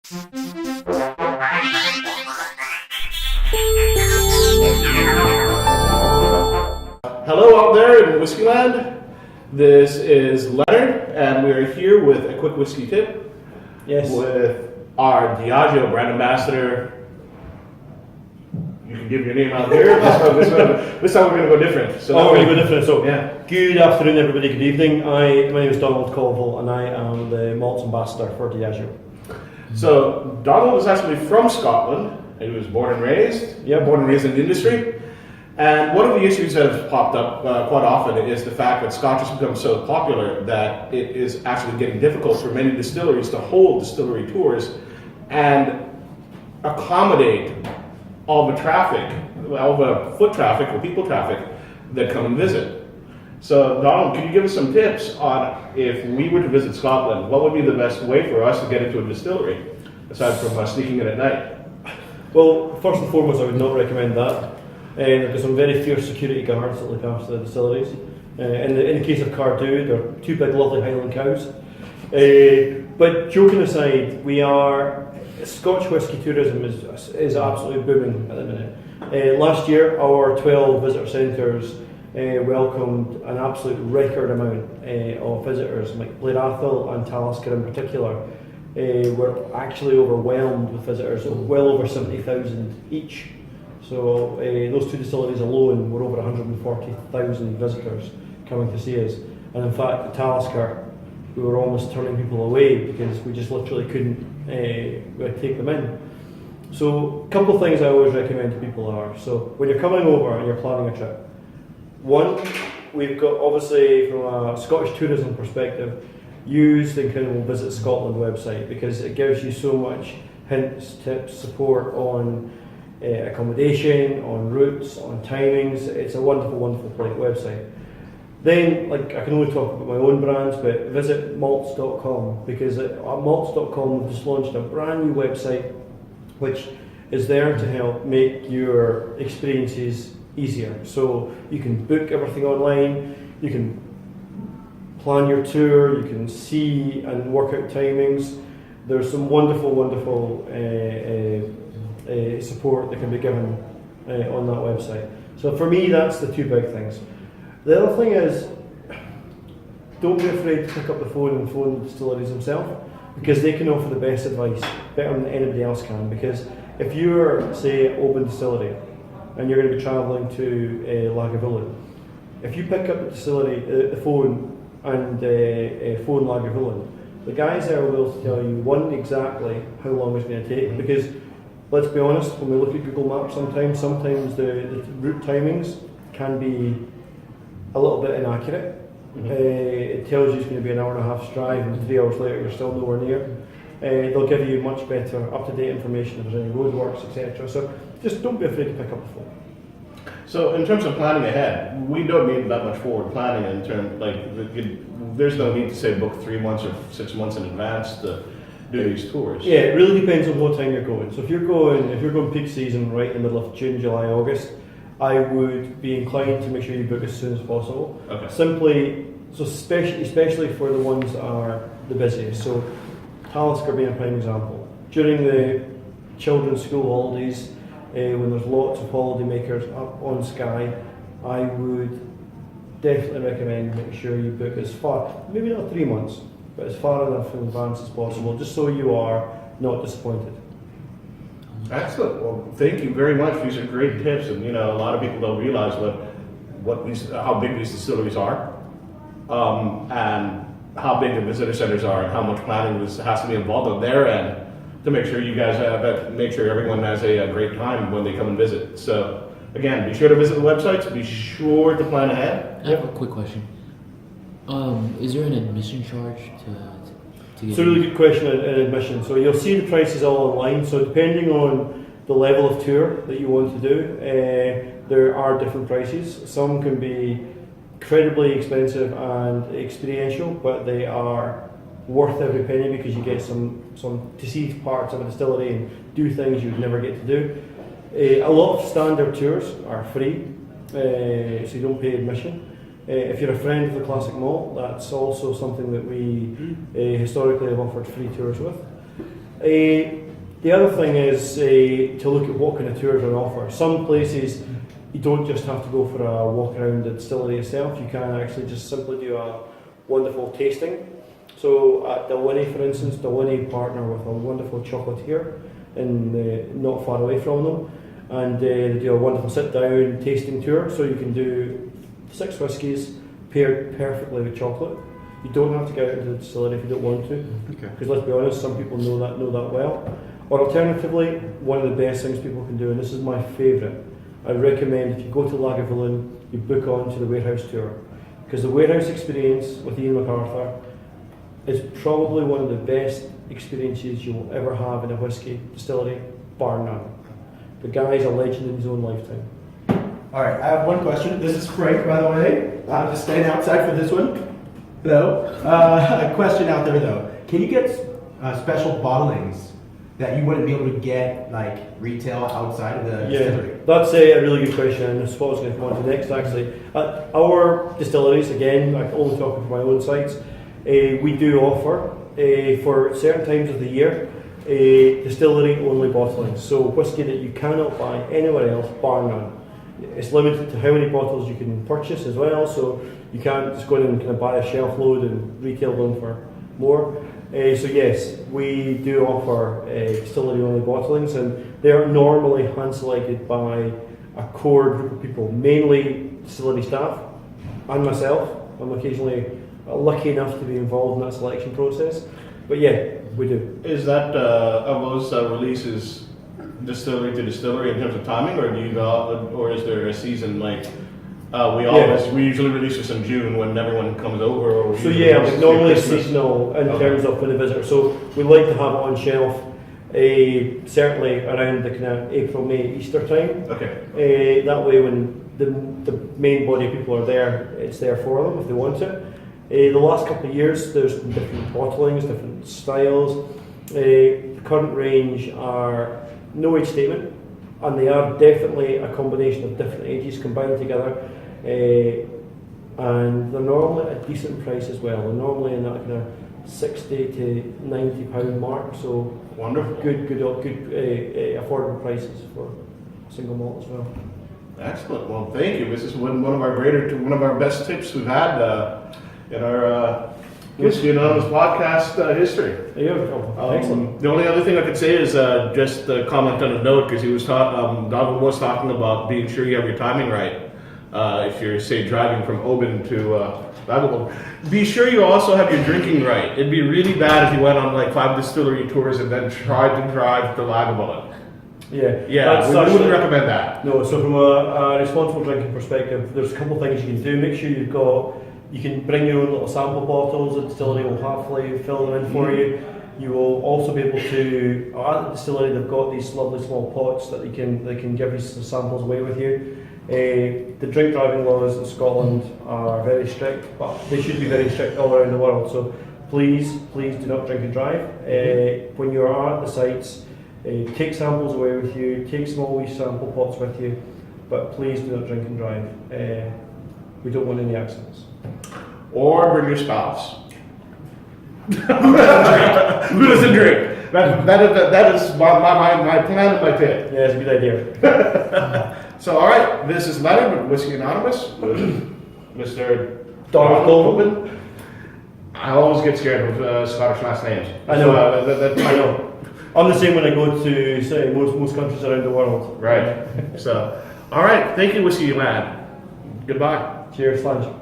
Hello out there in Whisky Land. This is Leonard, and we are here with a quick whiskey tip. Yes. With our Diageo brand ambassador. You can give your name out here. This time we're going to go different. So we're going to go different. So, yeah. Good afternoon, everybody. Good evening. My name is Donald Colville, and I am the malts ambassador for Diageo. So, Donald is actually from Scotland. He was born and raised. Yeah, born and raised in the industry. And one of the issues that has popped up quite often is the fact that Scotch has become so popular that it is actually getting difficult for many distilleries to hold distillery tours and accommodate all the traffic, all the foot traffic or people traffic that come and visit. So Donald, can you give us some tips on if we were to visit Scotland, what would be the best way for us to get into a distillery, aside from sneaking in at night? Well, first and foremost, I would not recommend that. There's some very fierce security guards that look after the distilleries. In the case of Cardew, they're two big lovely Highland cows. But joking aside, Scotch whisky tourism is absolutely booming at the minute. Last year, our 12 visitor centres welcomed an absolute record amount of visitors, like Blair Athol and Talisker in particular. Were actually overwhelmed with visitors, well over 70,000 each. So those two distilleries alone were over 140,000 visitors coming to see us. And in fact, the Talisker, we were almost turning people away because we just literally couldn't take them in. So a couple of things I always recommend to people are, so when you're coming over and you're planning a trip, one, we've got obviously from a Scottish tourism perspective, use the Incredible Visit Scotland website because it gives you so much hints, tips, support on accommodation, on routes, on timings. It's a wonderful, wonderful website. Then, I can only talk about my own brands, but visit malts.com because at malts.com we've just launched a brand new website which is there to help make your experiences easier. So you can book everything online, you can plan your tour, you can see and work out timings. There's some wonderful, wonderful support that can be given on that website. So for me, that's the two big things. The other thing is, don't be afraid to pick up the phone and phone the distilleries themselves because they can offer the best advice, better than anybody else can. Because if you're, say, Oban Distillery and you're going to be travelling to Lagavulin, if you pick up the distillery, the phone and phone Lagavulin, the guys there will tell you, one, exactly how long it's going to take because let's be honest, when we look at Google Maps sometimes the route timings can be a little bit inaccurate. Mm-hmm. It tells you it's going to be an hour and a half's drive and 3 hours later you're still nowhere near. They'll give you much better up-to-date information if there's any roadworks, etc. So just don't be afraid to pick up the phone. So in terms of planning ahead, we don't need that much forward planning in terms, there's no need to say book 3 months or 6 months in advance to do these tours. Yeah, it really depends on what time you're going. So if you're going peak season right in the middle of June, July, August, I would be inclined to make sure you book as soon as possible. Okay. Especially for the ones that are the busiest. So Talisker being a prime example. During the children's school holidays, when there's lots of holidaymakers up on Skye, I would definitely recommend making sure you book as far, maybe not 3 months, but as far enough in advance as possible, just so you are not disappointed. Excellent. Well, thank you very much. These are great tips, and a lot of people don't realize how big these distilleries are, and how big the visitor centers are, and how much planning has to be involved on their end to make sure you guys make sure everyone has a great time when they come and visit. So again, be sure to visit the websites. Be sure to plan ahead. I have a quick question. Is there an admission charge to get It's a really good question in admission. So you'll see the prices all online. So depending on the level of tour that you want to do, there are different prices. Some can be incredibly expensive and experiential, but they are worth every penny because you get some to see parts of a distillery and do things you would never get to do. A lot of standard tours are free, so you don't pay admission. If you're a friend of the Classic Malt, that's also something that we historically have offered free tours with. The other thing is to look at what kind of tours are on offer. Some places you don't just have to go for a walk around the distillery itself, you can actually just simply do a wonderful tasting. So at Dalwhinnie, for instance, Dalwhinnie partner with a wonderful chocolatier not far away from them, and they do a wonderful sit-down tasting tour, so you can do 6 whiskies paired perfectly with chocolate. You don't have to go out into the distillery if you don't want to, because let's be honest, some people know that well. Or alternatively, one of the best things people can do, and this is my favourite, I recommend if you go to Lagavulin, you book on to the warehouse tour, because the warehouse experience with Ian MacArthur is probably one of the best experiences you'll ever have in a whisky distillery, bar none. The guy's a legend in his own lifetime. Alright, I have one question. This is Frank, by the way. I'm just staying outside for this one. Hello. A question out there though. Can you get special bottlings that you wouldn't be able to get like retail outside of the distillery? That's a really good question, and that's what I was going to go on to next actually. At our distilleries, again, I'm only talking for my own sites, we do offer for certain times of the year distillery only bottlings. So whiskey that you cannot buy anywhere else, bar none. It's limited to how many bottles you can purchase as well, so you can't just go in and kind of buy a shelf load and retail them for more. So yes, we do offer distillery only bottlings, and they are normally hand selected by a core group of people, mainly distillery staff and myself. I'm occasionally lucky enough to be involved in that selection process, but yeah, we do. Is that are those releases distillery to distillery in terms of timing, or or is there a season like we usually release this in June when everyone comes over? Or so yeah, like normally it's seasonal in terms of when the visitor. So we like to have it on shelf, certainly around the kind of April, May, Easter time. Okay. That way, when the main body of people are there, it's there for them if they want it. The last couple of years, there's different bottlings, different styles. The current range are no age statement, and they are definitely a combination of different ages combined together. And they're normally at a decent price as well. They're normally in that kind of £60 to £90 mark. So wonderful, good affordable prices for single malt as well. Excellent. Well, thank you. This is one of our best tips we've had in our Whisky Anonymous podcast history. Excellent. The only other thing I could say is just a comment on a note, because he was Donald was talking about being sure you have your timing right. If you're, say, driving from Oban to Lagavulin, be sure you also have your drinking right. It'd be really bad if you went on like 5 distillery tours and then tried to drive to Lagavulin. Yeah, we wouldn't recommend that. No, so from a responsible drinking perspective, there's a couple of things you can do. Make sure you can bring your own little sample bottles. The distillery will happily fill them in for you. You will also be able to, at the distillery, they've got these lovely small pots that they can give you some samples away with you. The drink driving laws in Scotland are very strict, but they should be very strict all around the world. So please do not drink and drive. When you are at the sites, take samples away with you, take small wee sample pots with you, but please do not drink and drive. We don't want any accidents. Or bring your spouse. Who doesn't drink? That is my plan and my tip. Yeah, it's a good idea. So, all right, this is Leonard with Whisky Anonymous, Mr. Donald Colville. I always get scared with Scottish last names. I know. I know. I'm the same when I go to, say, most countries around the world. Right. So, all right, thank you, Whisky Lad. Goodbye. Cheers, lunch.